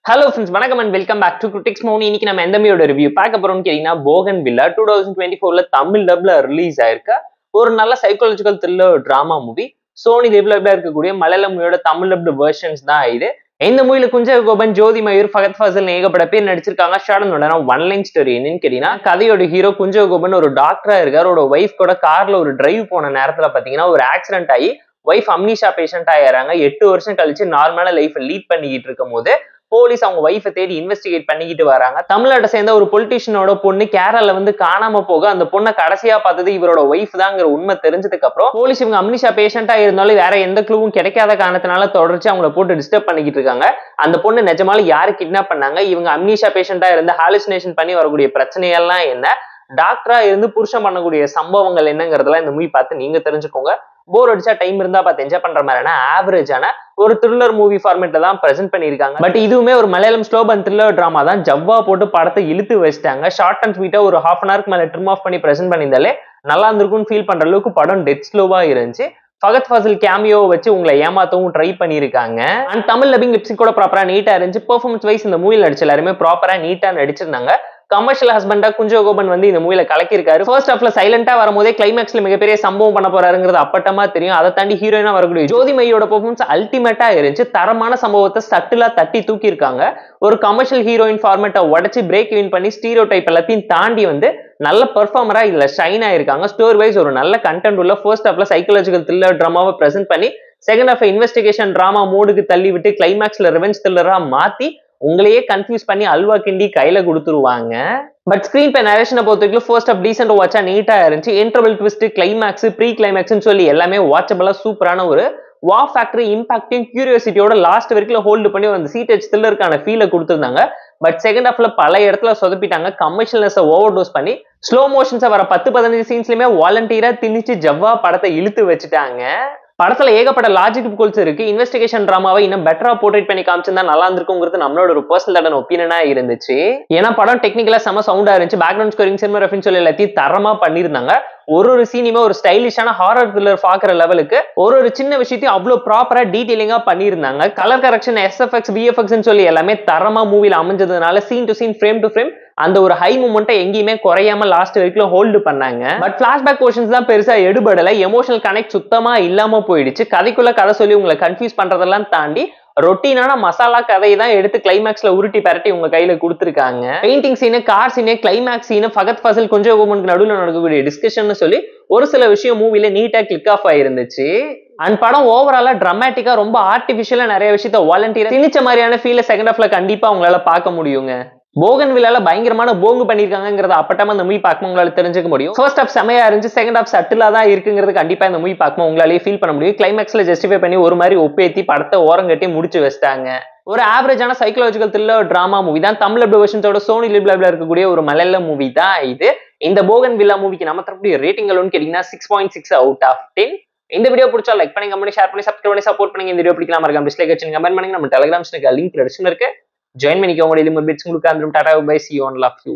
Hello friends, வணக்கம் and welcome back to Critics Moon. இன்னைக்கு நம்ம எந்த மூவியோட ரிவ்யூ பார்க்க போறோம்னு கேட்டீங்கன்னா போகன்வில்லா 2024ல தமிழ் டப்ல ரிலீஸ் ஆயிருக்க ஒரு நல்ல psychological thriller drama movie. Sony லிவ்ல இருக்கக்கூடிய மலையாள மூவியோட தமிழ் டப்டு வெர்ஷன்ஸ் தான் இது. இந்த மூவில குஞ்சர் கோபன், ஜோதி மயூர், ஃபகத் ஃபாசில் ஏகப்பட்ட பேர் நடிச்சிருக்காங்க. ஷார்டன் ஒன் லைன் ஸ்டோரி என்னன்னு கேட்டீங்கன்னா, கதையோட ஹீரோ குஞ்சர் கோபன் ஒரு டாக்டரா இருக்காரு. அவரோட ஒய்ஃப் கூட கார்ல ஒரு டிரைவ் போன நேரத்துல பாத்தீங்கன்னா ஒரு ஆக்சிடென்ட் ஆகி ஒய்ஃப் அம்னீஷா பேஷண்ட் ஆயிடுறாங்க. 8 வருஷம் கழிச்சு நார்மலான லைஃப் லீட் பண்ணிக்கிட்டு இருக்கும் போது போலீஸ் அவங்க ஒய்ஃபை தேடி இன்வெஸ்டிகேட் பண்ணிக்கிட்டு வராங்க. தமிழ்நாட்டை சேர்ந்த ஒரு பொலிட்டிஷியனோட பொண்ணு கேரளால காணாம போக அந்த பொண்ணை கடைசியா பார்த்தது இவரோட ஒய்ஃப் தாங்கிற உண்மை தெரிஞ்சதுக்கு அப்புறம் போலீஸ் இவங்க அம்னிஷா பேஷண்டா இருந்தாலும் வேற எந்த க்ளூவும் கிடைக்காத காரணத்தினால தொடர்ச்சி அவங்களை போட்டு டிஸ்டர்ப் பண்ணிக்கிட்டு இருக்காங்க. அந்த பொண்ணு நிஜமாலும் யாரு கிட்னாப் பண்ணாங்க, இவங்க அம்னிஷா பேஷண்டா இருந்து ஹாலுசினேஷன் பண்ணி வரக்கூடிய பிரச்சனையெல்லாம் என்ன, டாக்டரா இருந்து புருஷன் பண்ணக்கூடிய சம்பவங்கள் என்னங்கிறதெல்லாம் இந்த மூவி பார்த்து நீங்க தெரிஞ்சுக்கோங்க. போர் அடிச்சா டைம் இருந்தா பார்த்து என்ஜாய் பண்ற மாதிரியான ஆவரேஜான ஒரு த்ரில்லர் மூவி ஃபார்மேட்ல தான் பிரசென்ட் பண்ணிருக்காங்க. பட் இதுவுமே ஒரு Malayalam slow and thriller drama தான். ஜவ்வா போட்டு படத்தை இழுத்து வச்சிட்டாங்க. ஷார்ட் அண்ட் ஸ்வீட்டா ஒரு ½ an hour மேல ட்ரிம் ஆஃப் பண்ணி பிரசென்ட் பண்ணியிருந்தாலே நல்லா இருந்திருக்கும்னு ஃபீல் பண்ற அளவுக்கு படம் டெட் ஸ்லோவா இருந்துச்சு. ஃபகத் ஃபாசில் கேமியோ வச்சு உங்களை ஏமாத்தவும் ட்ரை பண்ணிருக்காங்க. அண்ட் தமிழ் லப்பிங் லிப்ஸிங் கூட ப்ராப்பரா நீட்டா இருந்துச்சு. பெர்ஃபார்மன்ஸ் வைஸ் இந்த மூவில நடிச்ச எல்லாருமே ப்ராப்பரா நீட்டா நடிச்சிருந்தாங்க. கமர்ஷியல் ஹஸ்பண்டா குஞ்சர் கோபன் இந்த மூவில கலக்கிருக்காரு. ஃபர்ஸ்ட் ஹாஃப்ல சைலண்டா வரும்போதே கிளைமேக்ஸ்ல மிகப்பெரிய சம்பவம் பண்ண போறாருங்கிறது அப்பட்டமா தெரியும். அதை தாண்டி ஹீரோயினா வரக்கூடிய ஜோதி மயூரோட பெர்ஃபார்மன்ஸ் அல்டிமேட்டா இருந்துச்சு. தரமான சம்பவத்தை சட்டிலா தட்டி தூக்கி இருக்காங்க. ஒரு கமர்ஷியல் ஹீரோயின் ஃபார்மேட்டை உடச்சு பிரேக் வின் பண்ணி ஸ்டீரியோ டைப் எல்லாத்தையும் தாண்டி நல்ல பெர்ஃபார்மரா இதுல ஷைன் ஆயிருக்காங்க. ஸ்டோரி வைஸ் ஒரு நல்ல கண்டென்ட் உள்ள ஃபர்ஸ்ட் ஹாஃப்ல சைக்காலஜிக்கல் த்ரில்லர் டிராமாவை பிரசென்ட் பண்ணி செகண்ட் ஹாஃப் இன்வெஸ்டிகேஷன் டிராமா மூடுக்கு தள்ளி விட்டு கிளைமேக்ஸ்ல ரிவெஞ்ச் த்ரில்லரா மாத்தி உங்களையே கன்ஃபியூஸ் பண்ணி அல்வா கிண்டி கையில கொடுத்துருவாங்க. பட் ஸ்கிரீன் பே நரேஷனை பொறுத்த வரைக்கும் ஃபர்ஸ்ட் ஆஃப் டீசென்ட் வாட்சா நீட்டா இருந்துச்சு. இன்டர்வல் ட்விஸ்ட், கிளைமேக்ஸ், ப்ரீ கிளைமேக்ஸ்னு சொல்லி எல்லாமே வாட்சபிளா சூப்பரான ஒரு வா ஃபேக்டரி இம்பாக்டிங் கியூரியோசிட்டியோட லாஸ்ட் வரைக்கும் ஹோல்டு பண்ணி அந்த சீட்டேஜ் த்ரில்லருக்கான ஃபீலை கொடுத்துருந்தாங்க. பட் செகண்ட் ஹாஃப்ல பல இடத்துல சொதப்பிட்டாங்க. கமர்ஷியல்னஸை ஓவர் டோஸ் பண்ணி ஸ்லோ மோஷன்ஸை வர 10-15 சீன்ஸ்லயுமே வாலண்டியரா திணிச்சு ஜவ்வா படத்தை இழுத்து வச்சுட்டாங்க. படத்துல ஏகப்பட்ட லாஜிக் கோல்ஸ் இருக்கு. இன்வெஸ்டிகேஷன் டிராமாவை இன்னும் பெட்டரா போர்ட்ரேட் பண்ணி காமிச்சிருந்தா நல்லா இருந்திருக்குங்கிறது நம்மளோட ஒரு பர்சனல் ஒப்பீனியனா இருந்துச்சு. ஏன்னா படம் டெக்னிக்கலா செம சவுண்டா இருந்துச்சு. பேக்ரவுண்ட் ஸ்கோரிங், சினிமாகிராஃபின்னு சொல்லி எல்லாத்தையும் தரமா பண்ணிருந்தாங்க. ஒரு சீனியுமே ஒரு ஸ்டைலிஷான ஹாரர் த்ரில்லர் பாக்குற லெவலுக்கு ஒரு சின்ன விஷயத்தையும் அவ்வளவு ப்ராப்பரா டீடைலிங்கா பண்ணியிருந்தாங்க. கலர் கரெக்ஷன், SFX, VFX சொல்லி எல்லாமே தரமா மூவில அமைஞ்சதுனால scene to scene, frame to frame அந்த ஒரு ஹை மூமெண்ட்டை எங்கேயுமே குறையாம லாஸ்ட் வரைக்கும் ஹோல்டு பண்ணாங்க. பட் பிளாஷ்பேக் போர்ஷன்ஸ் தான் பெருசா எடுபடல. எமோஷனல் கனெக்ட் சுத்தமா இல்லாம போயிடுச்சு. கதைக்குள்ள கதை சொல்லி உங்களை கன்ஃபியூஸ் பண்றதெல்லாம் தாண்டி ரொட்டீனான மசாலா கதையை தான் எடுத்து கிளைமேக்ஸ்ல உருட்டி பரட்டி உங்க கையில கொடுத்துருக்காங்க. Painting scene, car scene, climax scene, Fahadh Faasil குஞ்சர் கோபனுக்கு நடுவில் நடக்கக்கூடிய டிஸ்கஷன் சொல்லி ஒரு சில விஷயம் மூவில நீட்டா கிளிக் ஆஃப் ஆயிருந்துச்சு. அண்ட் படம் ஓவராலா டிராமேட்டிக்கா ரொம்ப ஆர்டிபிஷியலா நிறைய விஷயத்த வாலண்டியரா திணிச்ச மாதிரியான ஃபீல செகண்ட் ஹாஃப்ல கண்டிப்பா உங்களால பார்க்க முடியுங்க. போகன்வில்லால பயங்கரமான போங்கு பண்ணிருக்காங்கிறத அப்பட்டமா இந்த மூவி பார்க்கும்போது உங்களால தெரிஞ்சுக்க முடியும். ஃபர்ஸ்ட் ஹாஃப் செமையா இருந்துச்சு, செகண்ட் ஹாஃப் சட்டிலா தான் இருக்குங்கிறது கண்டிப்பா இந்த மூவி பார்க்கும்போது உங்களாலேயே ஃபீல் பண்ண முடியும். கிளைமேக்ஸ்ல ஜஸ்டிஃபை பண்ணி ஒரு மாதிரி ஒப்பேத்தி படத்தை ஓரங்கட்டி முடிச்சு வச்சிட்டாங்க. ஒரு ஆவரேஜான சைக்காலஜிக்கல் த்ரில்லர் டிராமா மூவி தான். தமிழ் வெர்ஷன்ஸோட சோனி லிவ்ல இருக்கக்கூடிய ஒரு மலையாள மூவி தான் இது. இந்த போகன்வில்லா மூவிக்கு நம்ம தரக்கூடிய ரேட்டிங் எவ்வளவுன்னு கேட்டீங்கன்னா 6.6 out of 10. இந்த வீடியோ பிடிச்சா லைக் பண்ணி, கமெண்ட், ஷேர் பண்ணி, சப்ஸ்கிரைப் பண்ணி சப்போர்ட் பண்ணுங்க. இந்த வீடியோ பிடிக்கலாம் மறக்காம டிஸ்லைக் வச்சு கமெண்ட் பண்ணுங்க. நம்ம டெலிகிராம் லிங்க் டிஸ்கிரிப்ஷன்ல இருக்கு. ஜாயின் பண்ணிக்கோங்க. டெய்லி பிட்ஸ் உங்களுக்கு அந்த டாடா bye, see you on love you.